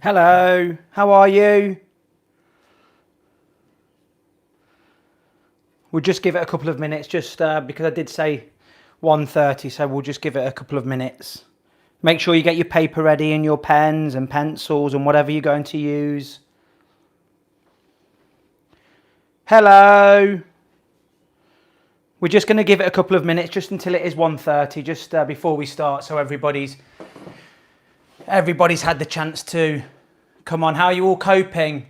Hello, how are you? We'll just give it a couple of minutes just because I did say 1:30, so we'll just give it a couple of minutes. Make sure you get your paper ready and your pens and pencils and whatever you're going to use. Hello. We're just going to give it a couple of minutes just until it is 1:30, just before we start, so everybody's had the chance to come on. How are you all coping?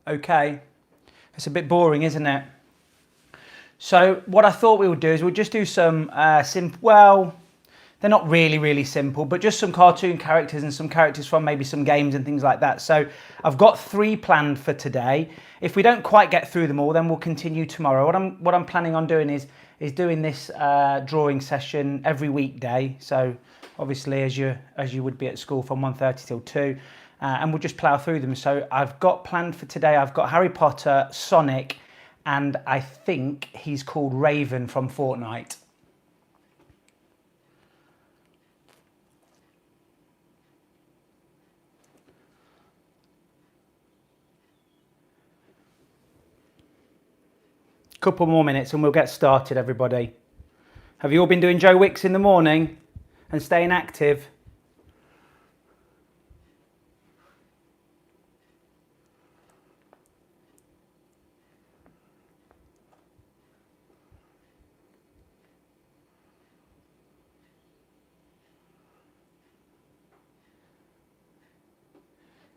Okay. It's a bit boring, isn't it? So what I thought we would do is we'll just do some simple, well, they're not really simple, but just some cartoon characters and some characters from maybe some games and things like that. So I've got 3 planned for today. If we don't quite get through them all, then we'll continue tomorrow. What I'm planning on doing is doing this drawing session every weekday. So obviously as you would be at school from 1:30 till 2. And we'll just plough through them. So I've got planned for today, I've got Harry Potter, Sonic, and I think he's called Raven from Fortnite. Couple more minutes and we'll get started, everybody. Have you all been doing Joe Wicks in the morning and staying active?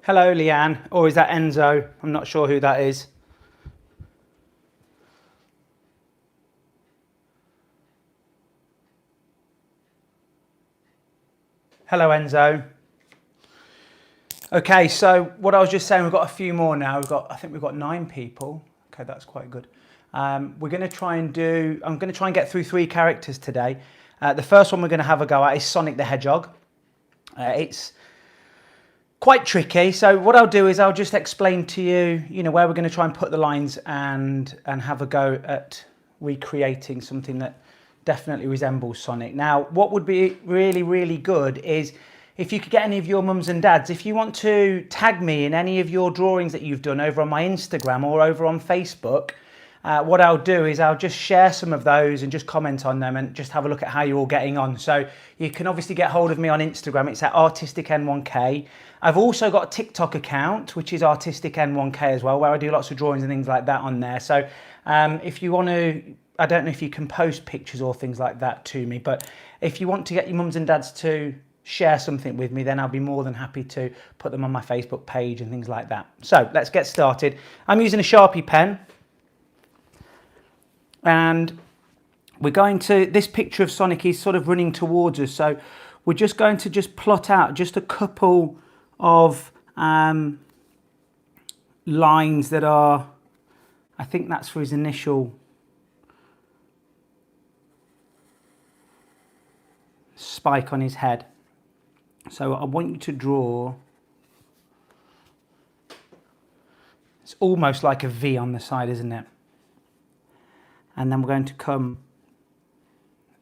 Hello, Leanne, or is that Enzo? I'm not sure who that is. Hello, Enzo. Okay, so what I was just saying, we've got a few more now. I think we've got 9 people. Okay, that's quite good. We're going to try and I'm going to try and get through 3 characters today. The first one we're going to have a go at is Sonic the Hedgehog. It's quite tricky. So what I'll do is I'll just explain to you, where we're going to try and put the lines and have a go at recreating something that definitely resembles Sonic. Now, what would be really good is if you could get any of your mums and dads, if you want to tag me in any of your drawings that you've done over on my Instagram or over on Facebook, what I'll do is I'll just share some of those and just comment on them and just have a look at how you're all getting on. So you can obviously get hold of me on Instagram. It's at artisticn1k. I've also got a TikTok account, which is artisticn1k as well, where I do lots of drawings and things like that on there. So if you want to, I don't know if you can post pictures or things like that to me, but if you want to get your mums and dads to share something with me, then I'll be more than happy to put them on my Facebook page and things like that. So let's get started. I'm using a Sharpie pen. And we're going to, this picture of Sonic is sort of running towards us. So we're just going to just plot out just a couple of lines that are, I think that's for his initial spike on his head. So I want you to draw, it's almost like a V on the side, isn't it? And then we're going to come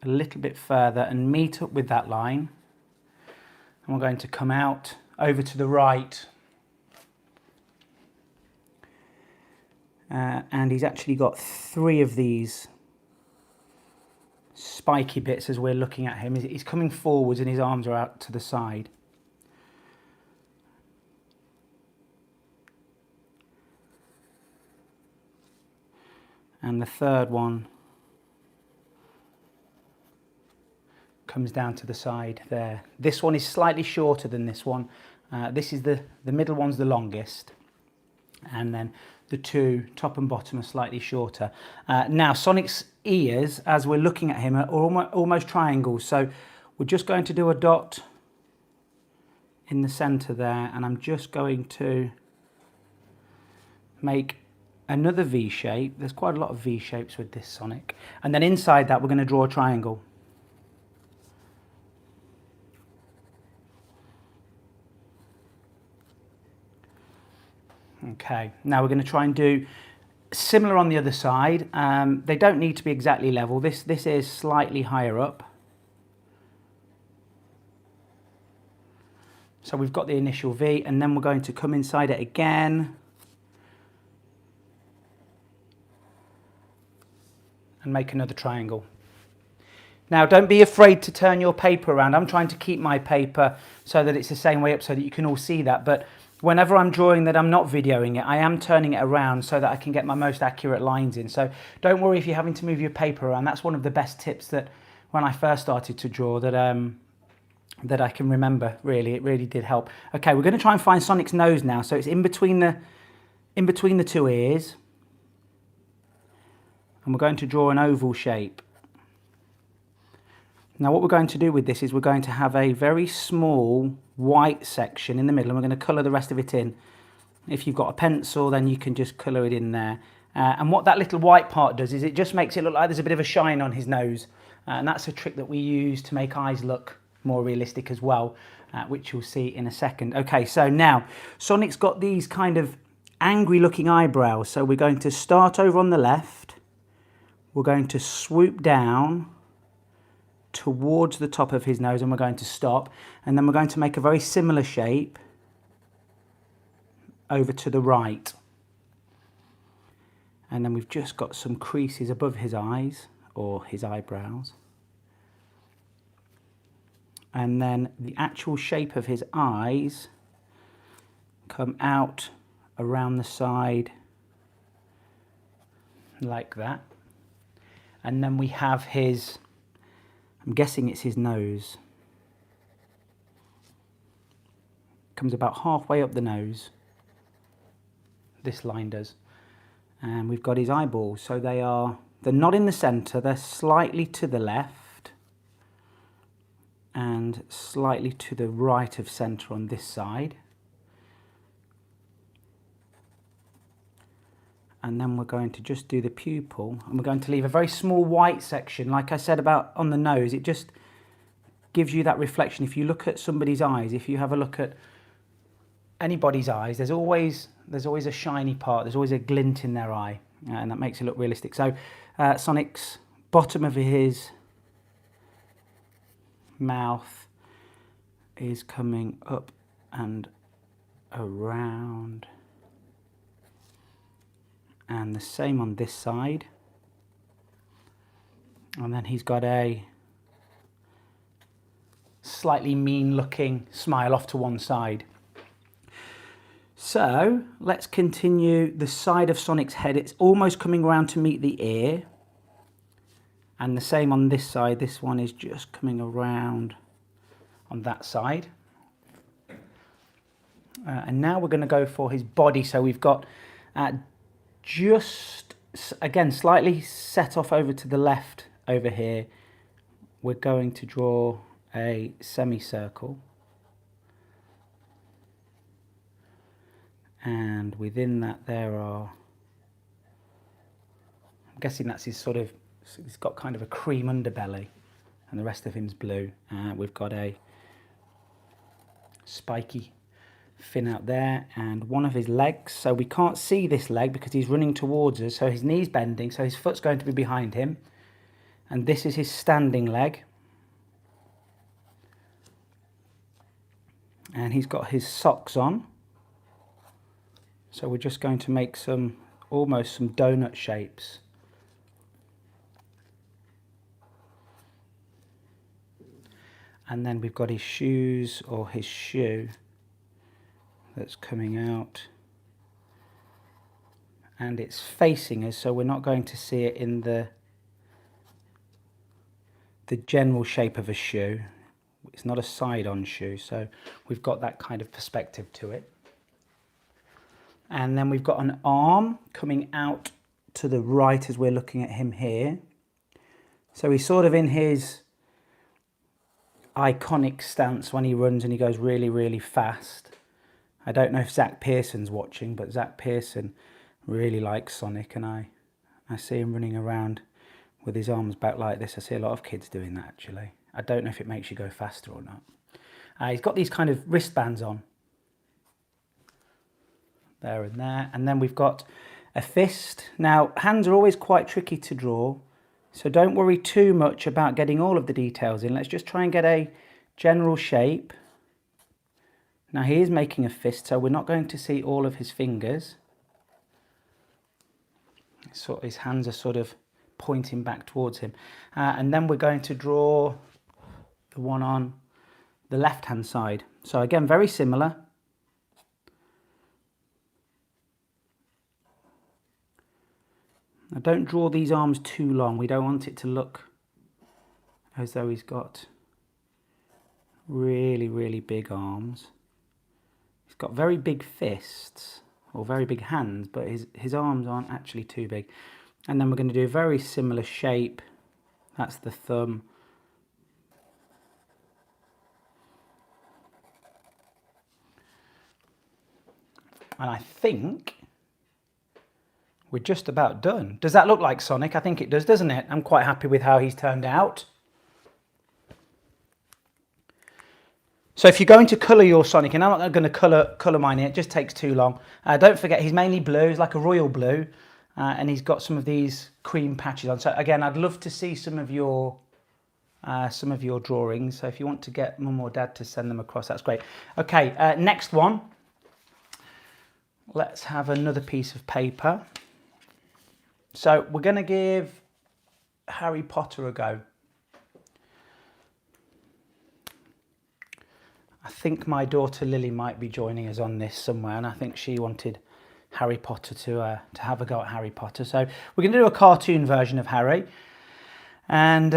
a little bit further and meet up with that line. And we're going to come out over to the right. And he's actually got 3 of these spiky bits as we're looking at him. He's coming forwards and his arms are out to the side. And the third one comes down to the side there. This one is slightly shorter than this one. This is the middle one's the longest. And then the 2, top and bottom, are slightly shorter. Now, Sonic's ears, as we're looking at him, are almost triangles. So we're just going to do a dot in the center there. And I'm just going to make another V shape. There's quite a lot of V shapes with this Sonic. And then inside that, we're going to draw a triangle. Okay, now we're going to try and do similar on the other side. They don't need to be exactly level. This is slightly higher up. So we've got the initial V, and then we're going to come inside it again. And make another triangle. Now, don't be afraid to turn your paper around. I'm trying to keep my paper so that it's the same way up so that you can all see that. But whenever I'm drawing that I'm not videoing it, I am turning it around so that I can get my most accurate lines in. So don't worry if you're having to move your paper around. That's one of the best tips that when I first started to draw that I can remember, really. It really did help. Okay, we're going to try and find Sonic's nose now. So it's in between the two ears. And we're going to draw an oval shape. Now what we're going to do with this is we're going to have a very small white section in the middle, and we're going to colour the rest of it in. If you've got a pencil, then you can just colour it in there. And what that little white part does is it just makes it look like there's a bit of a shine on his nose. And that's a trick that we use to make eyes look more realistic as well, which you'll see in a second. Okay, so now Sonic's got these kind of angry looking eyebrows. So we're going to start over on the left. We're going to swoop down towards the top of his nose, and we're going to stop, and then we're going to make a very similar shape over to the right, and then we've just got some creases above his eyes or his eyebrows, and then the actual shape of his eyes come out around the side like that, and then we have his, I'm guessing it's his nose. Comes about halfway up the nose. This line does. And we've got his eyeballs. So they're not in the centre, they're slightly to the left and slightly to the right of centre on this side. And then we're going to just do the pupil, and we're going to leave a very small white section. Like I said about on the nose, it just gives you that reflection. If you look at somebody's eyes, if you have a look at anybody's eyes, there's always a shiny part, there's always a glint in their eye, and that makes it look realistic. So Sonic's bottom of his mouth is coming up and around. And the same on this side. And then he's got a slightly mean looking smile off to one side. So let's continue the side of Sonic's head. It's almost coming around to meet the ear. And the same on this side. This one is just coming around on that side. And now we're going to go for his body. So we've got just, again, slightly set off over to the left over here. We're going to draw a semicircle. And within that there are, I'm guessing that's his sort of, he's got kind of a cream underbelly and the rest of him's blue. We've got a spiky fin out there and one of his legs, so we can't see this leg because he's running towards us, so his knee's bending, so his foot's going to be behind him, and this is his standing leg, and he's got his socks on, so we're just going to make almost some donut shapes. And then we've got his shoes or his shoe that's coming out, and it's facing us, so we're not going to see it in the general shape of a shoe. It's not a side-on shoe, so we've got that kind of perspective to it. And then we've got an arm coming out to the right as we're looking at him here. So he's sort of in his iconic stance when he runs and he goes really, really fast. I don't know if Zach Pearson's watching, but Zach Pearson really likes Sonic, and I see him running around with his arms back like this. I see a lot of kids doing that, actually. I don't know if it makes you go faster or not. He's got these kind of wristbands on. There and there. And then we've got a fist. Now, hands are always quite tricky to draw, so don't worry too much about getting all of the details in. Let's just try and get a general shape Now he is making a fist, so we're not going to see all of his fingers. So his hands are sort of pointing back towards him. And then we're going to draw the one on the left hand side. So again, very similar. Now don't draw these arms too long. We don't want it to look as though he's got really, really big arms. He's got very big fists, or very big hands, but his arms aren't actually too big. And then we're going to do a very similar shape. That's the thumb. And I think we're just about done. Does that look like Sonic? I think it does, doesn't it? I'm quite happy with how he's turned out. So if you're going to colour your Sonic, and I'm not going to colour mine here, it just takes too long. Don't forget, he's mainly blue, he's like a royal blue, and he's got some of these cream patches on. So again, I'd love to see some of your drawings. So if you want to get Mum or Dad to send them across, that's great. Okay, next one. Let's have another piece of paper. So we're going to give Harry Potter a go. I think my daughter Lily might be joining us on this somewhere, and I think she wanted Harry Potter to have a go at Harry Potter. So we're going to do a cartoon version of Harry, and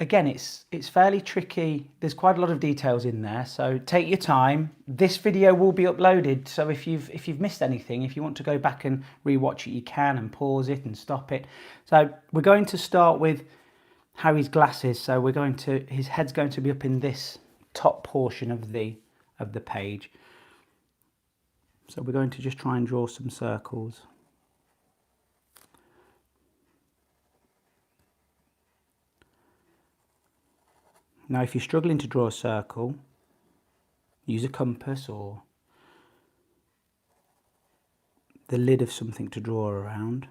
again, it's fairly tricky. There's quite a lot of details in there, so take your time. This video will be uploaded, so if you've missed anything, if you want to go back and rewatch it, you can, and pause it and stop it. So we're going to start with Harry's glasses. So his head's going to be up in this top portion of the page. So we're going to just try and draw some circles. Now if you're struggling to draw a circle, use a compass or the lid of something to draw around.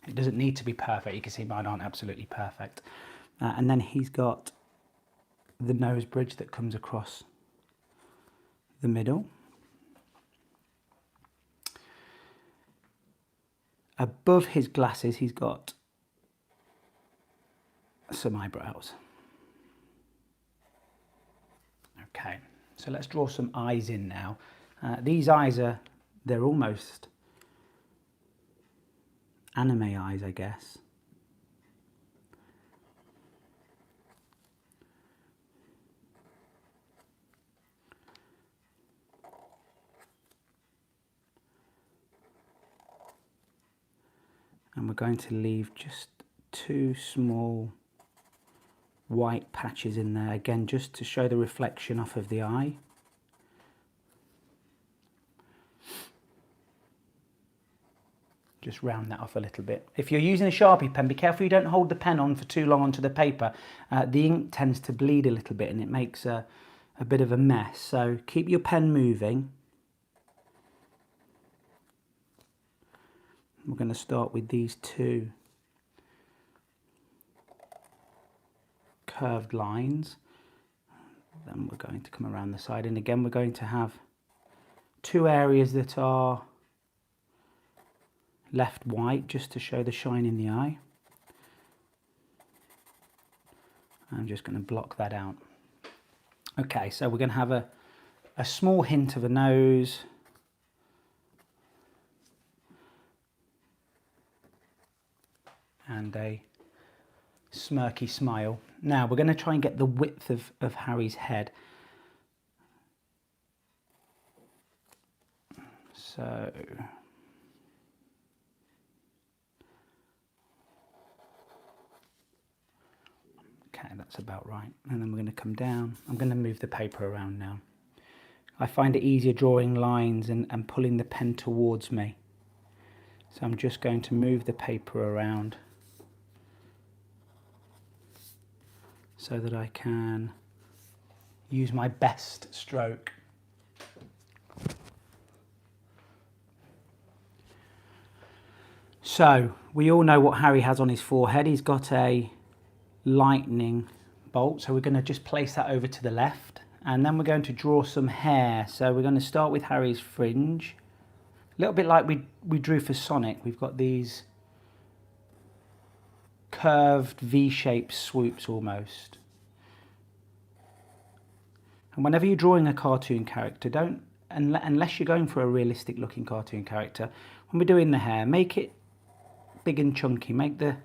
It doesn't need to be perfect. You can see mine aren't absolutely perfect. And then he's got the nose bridge that comes across the middle. Above his glasses, he's got some eyebrows. Okay, so let's draw some eyes in now. These eyes they're almost anime eyes, I guess. And we're going to leave just two small white patches in there, again just to show the reflection off of the eye. Just round that off a little bit. If you're using a Sharpie pen, be careful you don't hold the pen on for too long onto the paper. The ink tends to bleed a little bit and it makes a bit of a mess. So keep your pen moving. We're going to start with these two curved lines. Then we're going to come around the side, and again we're going to have two areas that are left white just to show the shine in the eye. I'm just going to block that out. Okay, so we're going to have a small hint of a nose. And a smirky smile. Now we're going to try and get the width of Harry's head. So okay, that's about right. And then we're going to come down. I'm going to move the paper around now. I find it easier drawing lines and pulling the pen towards me. So I'm just going to move the paper around so that I can use my best stroke. So we all know what Harry has on his forehead. He's got a lightning bolt. So we're going to just place that over to the left, and then we're going to draw some hair. So we're going to start with Harry's fringe, a little bit like we drew for Sonic. We've got these curved V-shaped swoops almost. And whenever you're drawing a cartoon character, don't, unless you're going for a realistic looking cartoon character, when we're doing the hair, make it big and chunky. Make the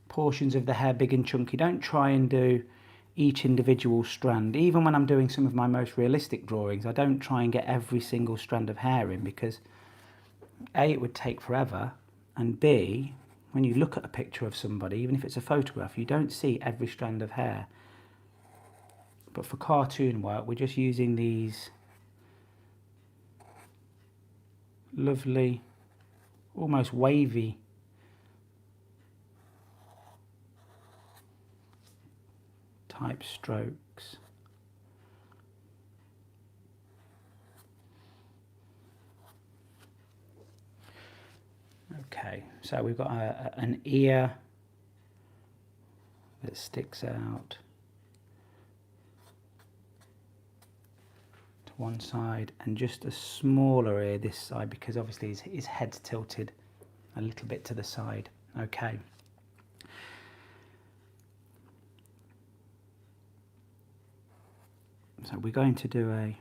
portions of the hair big and chunky. Don't try and do each individual strand. Even when I'm doing some of my most realistic drawings, I don't try and get every single strand of hair in, because A, it would take forever, and B, when you look at a picture of somebody, even if it's a photograph, you don't see every strand of hair. But for cartoon work, we're just using these lovely, almost wavy type strokes. Okay, so we've got an ear that sticks out to one side, and just a smaller ear this side, because obviously his head's tilted a little bit to the side. Okay. So we're going to do a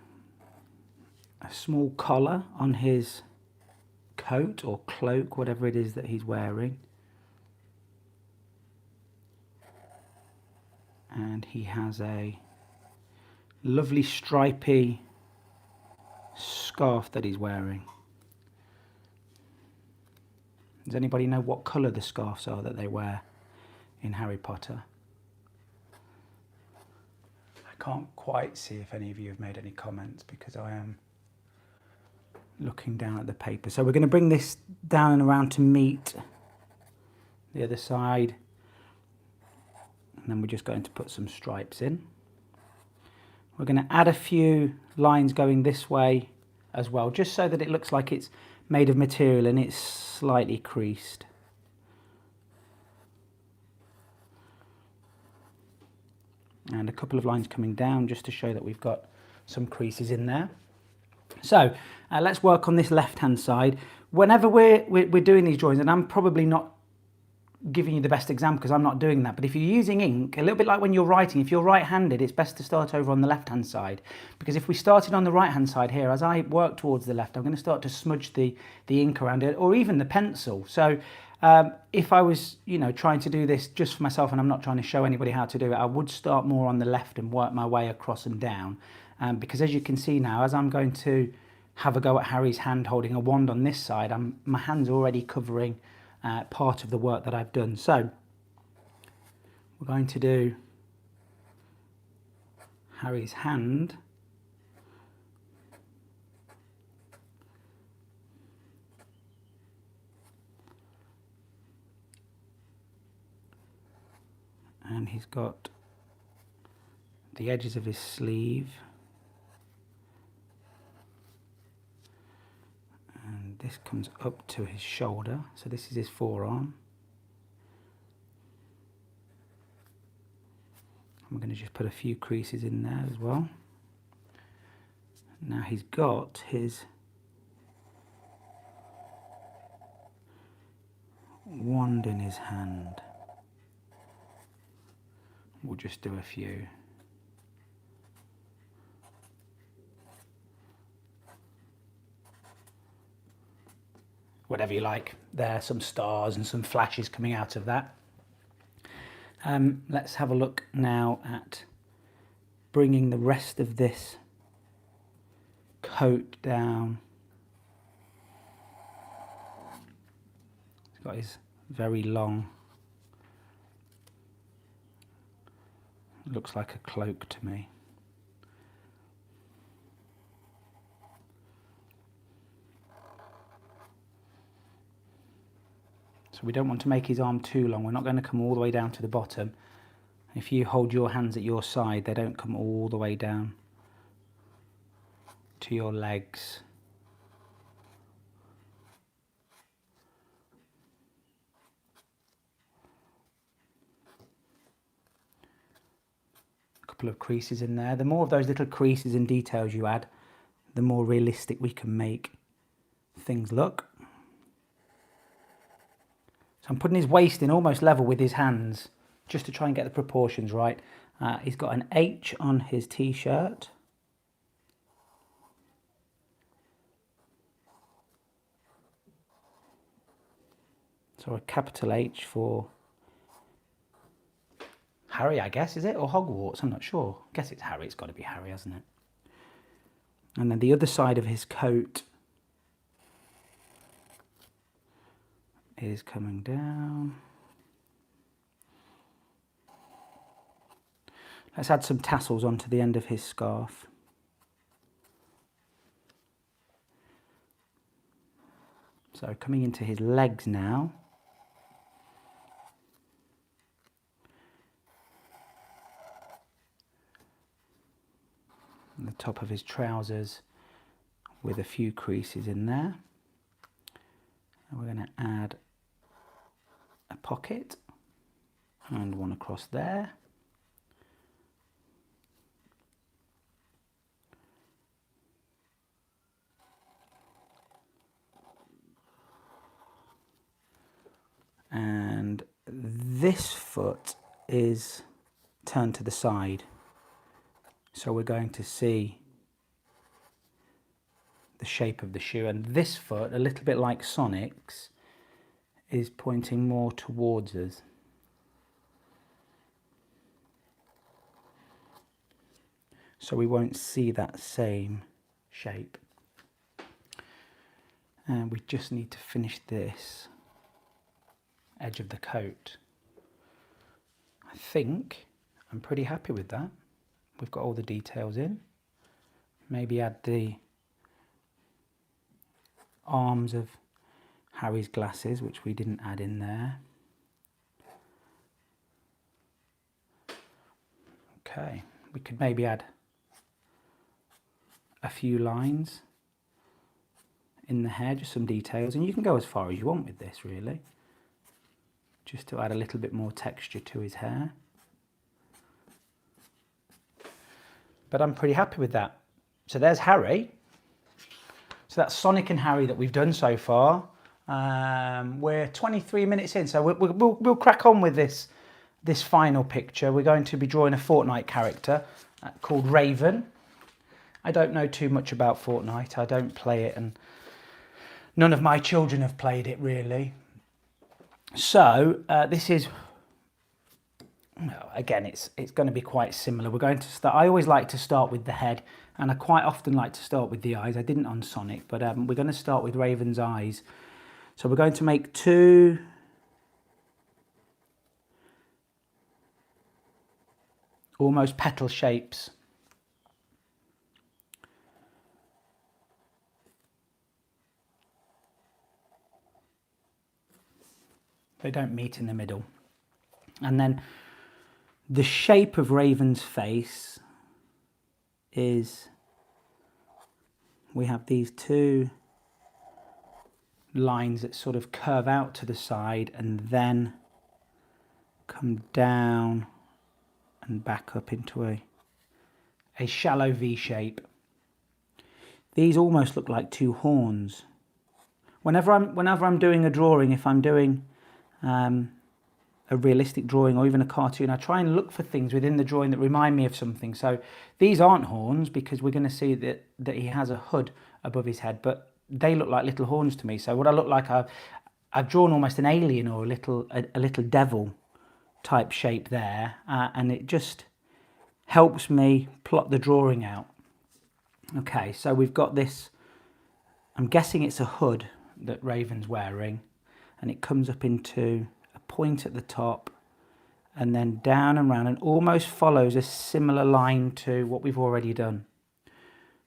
small collar on his coat or cloak, whatever it is that he's wearing. And he has a lovely stripy scarf that he's wearing. Does anybody know what colour the scarves are that they wear in Harry Potter? I can't quite see if any of you have made any comments, because I am looking down at the paper. So we're going to bring this down and around to meet the other side, and then we're just going to put some stripes in. We're going to add a few lines going this way as well, just so that it looks like it's made of material and it's slightly creased. And a couple of lines coming down just to show that we've got some creases in there. So let's work on this left hand side. Whenever we're doing these drawings, and I'm probably not giving you the best example because I'm not doing that, but if you're using ink, a little bit like when you're writing, if you're right-handed, it's best to start over on the left hand side, because if we started on the right hand side here, as I work towards the left, I'm going to start to smudge the ink around it, or even the pencil. So if I was, trying to do this just for myself and I'm not trying to show anybody how to do it, I would start more on the left and work my way across and down, because as you can see now, as I'm going to have a go at Harry's hand holding a wand on this side, my hand's already covering part of the work that I've done. So we're going to do Harry's hand. And he's got the edges of his sleeve. And this comes up to his shoulder, so this is his forearm. I'm going to just put a few creases in there as well. Now he's got his wand in his hand. We'll just do a few. Whatever you like. There are some stars and some flashes coming out of that. Let's have a look now at bringing the rest of this coat down. He's got his very long, looks like a cloak to me. So we don't want to make his arm too long. We're not going to come all the way down to the bottom. If you hold your hands at your side, they don't come all the way down to your legs. couple of creases in there. The more of those little creases and details you add, the more realistic we can make things look. So I'm putting his waist in almost level with his hands, just to try and get the proportions right. He's got an H on his t-shirt. So a capital H for Harry, I guess, is it? Or Hogwarts, I'm not sure. I guess it's Harry, it's got to be Harry, hasn't it? And then the other side of his coat is coming down. Let's add some tassels onto the end of his scarf. So coming into his legs now. And the top of his trousers with a few creases in there. And we're going to add a pocket and one across there. And this foot is turned to the side, so we're going to see the shape of the shoe, and this foot, a little bit like Sonic's, is pointing more towards us. So we won't see that same shape. And we just need to finish this edge of the coat. I think I'm pretty happy with that. We've got all the details in. Maybe add the arms of Harry's glasses, which we didn't add in there. Okay, we could maybe add a few lines in the hair, just some details, and you can go as far as you want with this really, just to add a little bit more texture to his hair. But I'm pretty happy with that. So there's Harry. So that's Sonic and Harry that we've done so far. We're 23 minutes in, so we'll crack on with this final picture. We're going to be drawing a Fortnite character called Raven. I don't know too much about Fortnite. I don't play it, and none of my children have played it really. So this is, well, again, it's going to be quite similar. We're going to start. I always like to start with the head, and I quite often like to start with the eyes. I didn't on Sonic, but we're going to start with Raven's eyes. So we're going to make two almost petal shapes. They don't meet in the middle. And then the shape of Raven's face is, we have these two lines that sort of curve out to the side and then come down and back up into a shallow V shape. These almost look like two horns. Whenever I'm doing a drawing, if I'm doing a realistic drawing or even a cartoon, I try and look for things within the drawing that remind me of something. So these aren't horns because we're going to see that he has a hood above his head, but they look like little horns to me. So what I look like, I've drawn almost an alien or a little devil type shape there, and it just helps me plot the drawing out. Okay, so we've got this, I'm guessing it's a hood that Raven's wearing, and it comes up into a point at the top and then down and round and almost follows a similar line to what we've already done.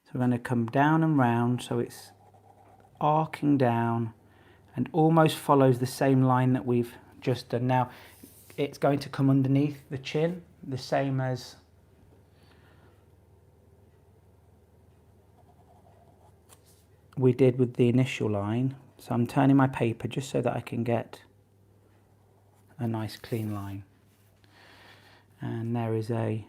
So we're going to come down and round, so it's arcing down and almost follows the same line that we've just done. Now it's going to come underneath the chin, the same as we did with the initial line. So I'm turning my paper just so that I can get a nice clean line. And there is a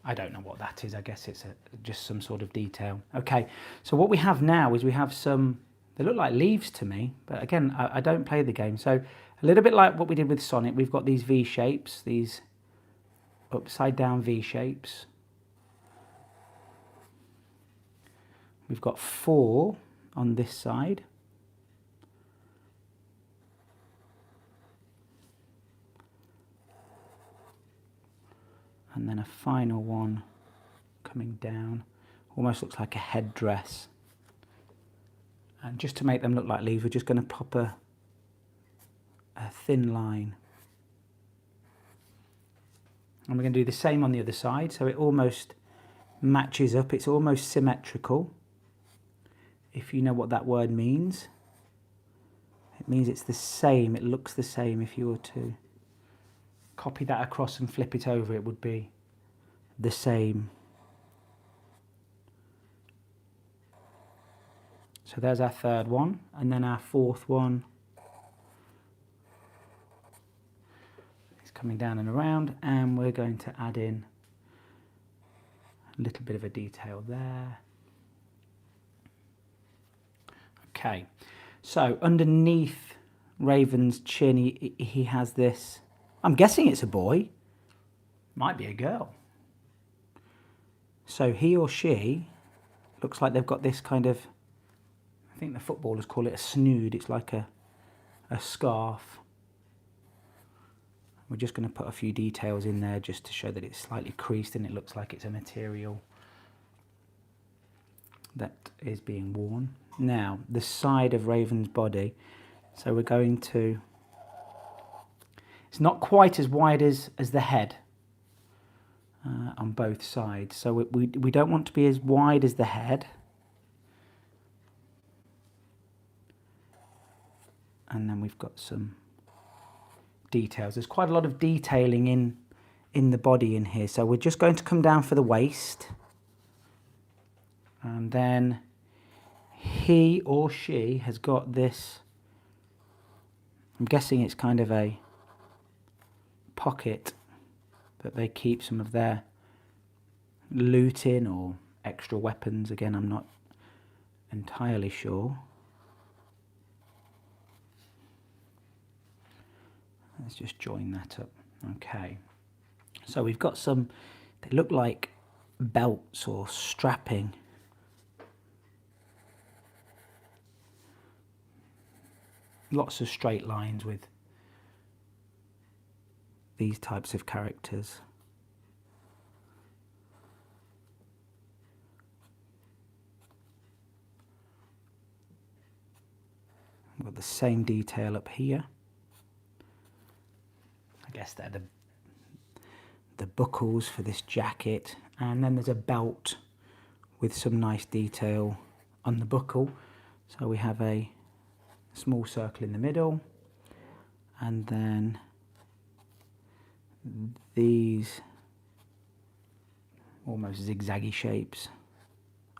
I don't know what that is. I guess it's just some sort of detail. Okay, so what we have now is we have some, they look like leaves to me, but again, I don't play the game. So a little bit like what we did with Sonic, we've got these V shapes, these upside down V shapes. We've got 4 on this side. And then a final one coming down. Almost looks like a headdress. And just to make them look like leaves, we're just going to pop a thin line. And we're going to do the same on the other side, so it almost matches up. It's almost symmetrical. If you know what that word means, it means it's the same. It looks the same. If you were to copy that across and flip it over, it would be the same. So there's our third one, and then our fourth one is coming down and around, and we're going to add in a little bit of a detail there. Okay, so underneath Raven's chin, he has this, I'm guessing it's a boy, might be a girl. So he or she looks like they've got this kind of, I think the footballers call it a snood, it's like a scarf. We're just going to put a few details in there just to show that it's slightly creased and it looks like it's a material that is being worn. Now, the side of Raven's body, so we're going to, it's not quite as wide as the head on both sides, so we don't want to be as wide as the head. And then we've got some details. There's quite a lot of detailing in the body in here, so we're just going to come down for the waist, and then he or she has got this, I'm guessing it's kind of a pocket that they keep some of their loot in, or extra weapons. Again, I'm not entirely sure. Let's just join that up. Okay, so we've got some, they look like belts or strapping. Lots of straight lines with these types of characters. We've got the same detail up here. I guess they're the buckles for this jacket, and then there's a belt with some nice detail on the buckle. So we have a small circle in the middle, and then these almost zigzaggy shapes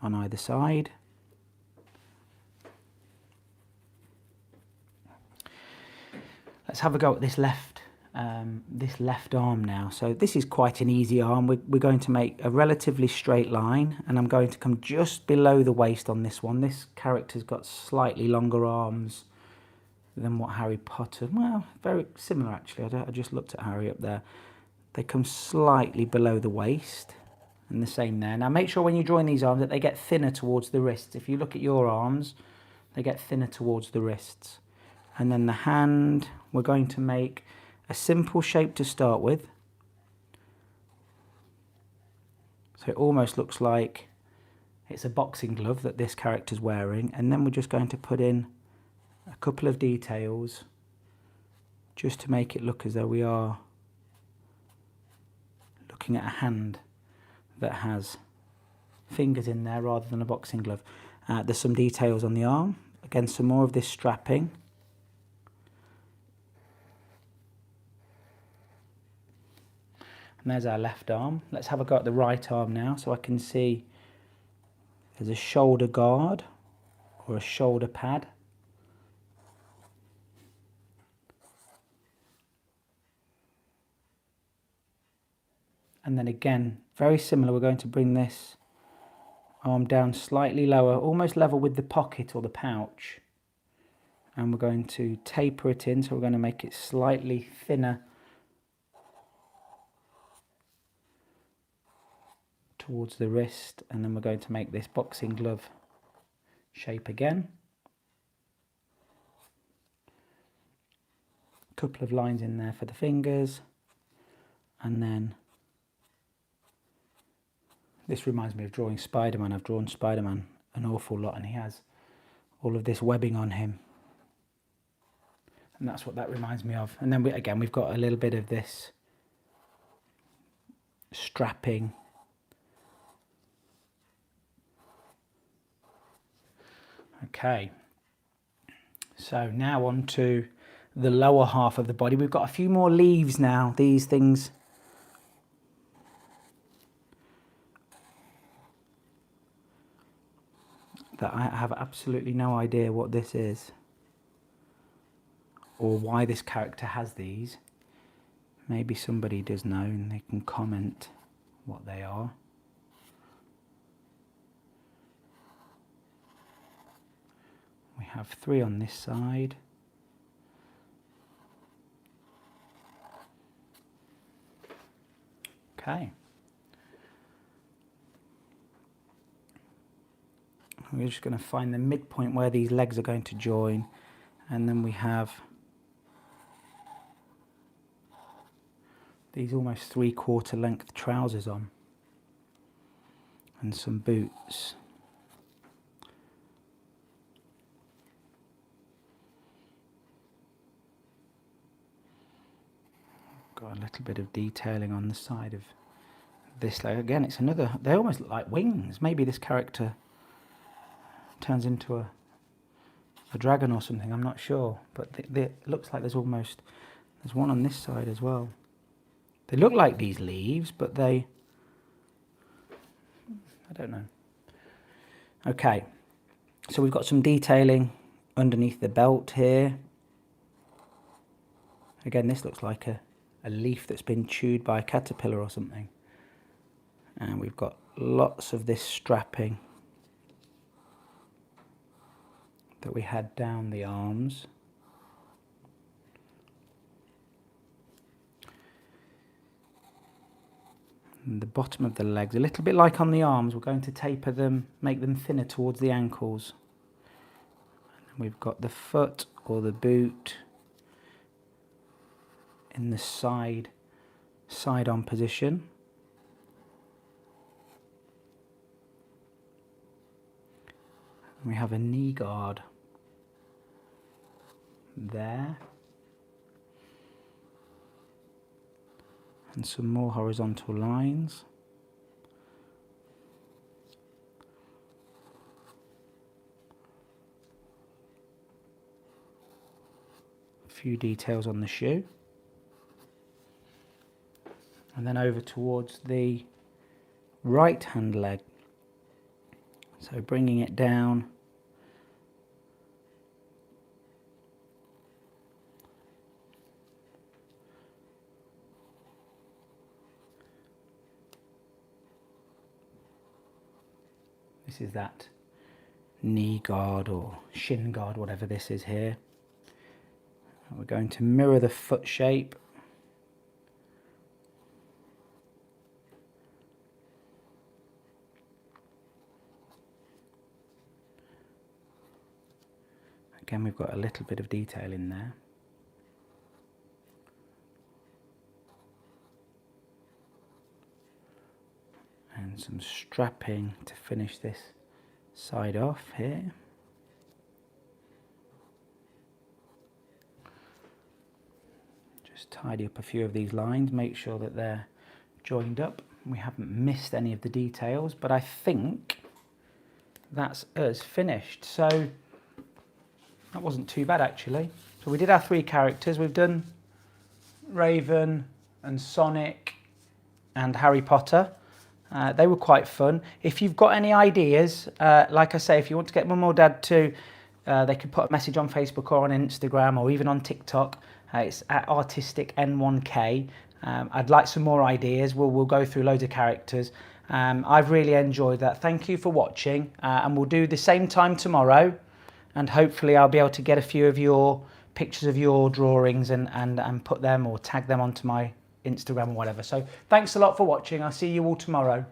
on either side. Let's have a go at this left arm now. So this is quite an easy arm. We're going to make a relatively straight line, and I'm going to come just below the waist on this one. This character's got slightly longer arms than what Harry Potter, well, very similar actually. I just looked at Harry up there. They come slightly below the waist, and the same there. Now make sure when you're drawing these arms that they get thinner towards the wrists. If you look at your arms, they get thinner towards the wrists. And then the hand, we're going to make a simple shape to start with. So it almost looks like it's a boxing glove that this character's wearing, and then we're just going to put in a couple of details just to make it look as though we are looking at a hand that has fingers in there rather than a boxing glove. There's some details on the arm. Again, some more of this strapping. And there's our left arm. Let's have a go at the right arm now, so I can see there's a shoulder guard or a shoulder pad. And then again, Very similar. We're going to bring this arm down slightly lower, almost level with the pocket or the pouch. And we're going to taper it in, so we're going to make it slightly thinner towards the wrist, and then we're going to make this boxing glove shape again. A couple of lines in there for the fingers, and then this reminds me of drawing Spider-Man. I've drawn Spider-Man an awful lot, and he has all of this webbing on him. And that's what that reminds me of. And then we've got a little bit of this strapping. Okay. So now on to the lower half of the body. We've got a few more leaves now. These things that I have absolutely no idea what this is or why this character has these. Maybe somebody does know and they can comment what they are. We have 3 on this side. Okay. We're just going to find the midpoint where these legs are going to join, and then we have these almost 3/4 length trousers on and some boots. Got a little bit of detailing on the side of this leg. Again, it's another, they almost look like wings. Maybe this character turns into a dragon or something, I'm not sure, but it looks like there's one on this side as well. They look like these leaves, but I don't know. Okay, so we've got some detailing underneath the belt here. Again, this looks like a leaf that's been chewed by a caterpillar or something. And we've got lots of this strapping that we had down the arms. And the bottom of the legs, a little bit like on the arms, we're going to taper them, make them thinner towards the ankles. And we've got the foot or the boot in the side-on position. We have a knee guard there, and some more horizontal lines. A few details on the shoe. And then over towards the right hand leg. So bringing it down. This is that knee guard or shin guard, whatever this is here. We're going to mirror the foot shape. Again, we've got a little bit of detail in there. And some strapping to finish this side off here. Just tidy up a few of these lines, make sure that they're joined up. We haven't missed any of the details, but I think that's us finished. So that wasn't too bad actually. So we did our 3 characters. We've done Raven and Sonic and Harry Potter. They were quite fun. If you've got any ideas, like I say, if you want to get Mum or Dad to, they could put a message on Facebook or on Instagram or even on TikTok. It's at artisticn1k. I'd like some more ideas. We'll go through loads of characters. I've really enjoyed that. Thank you for watching, and we'll do the same time tomorrow, and hopefully I'll be able to get a few of your pictures of your drawings and put them or tag them onto my Instagram or whatever. So thanks a lot for watching. I'll see you all tomorrow.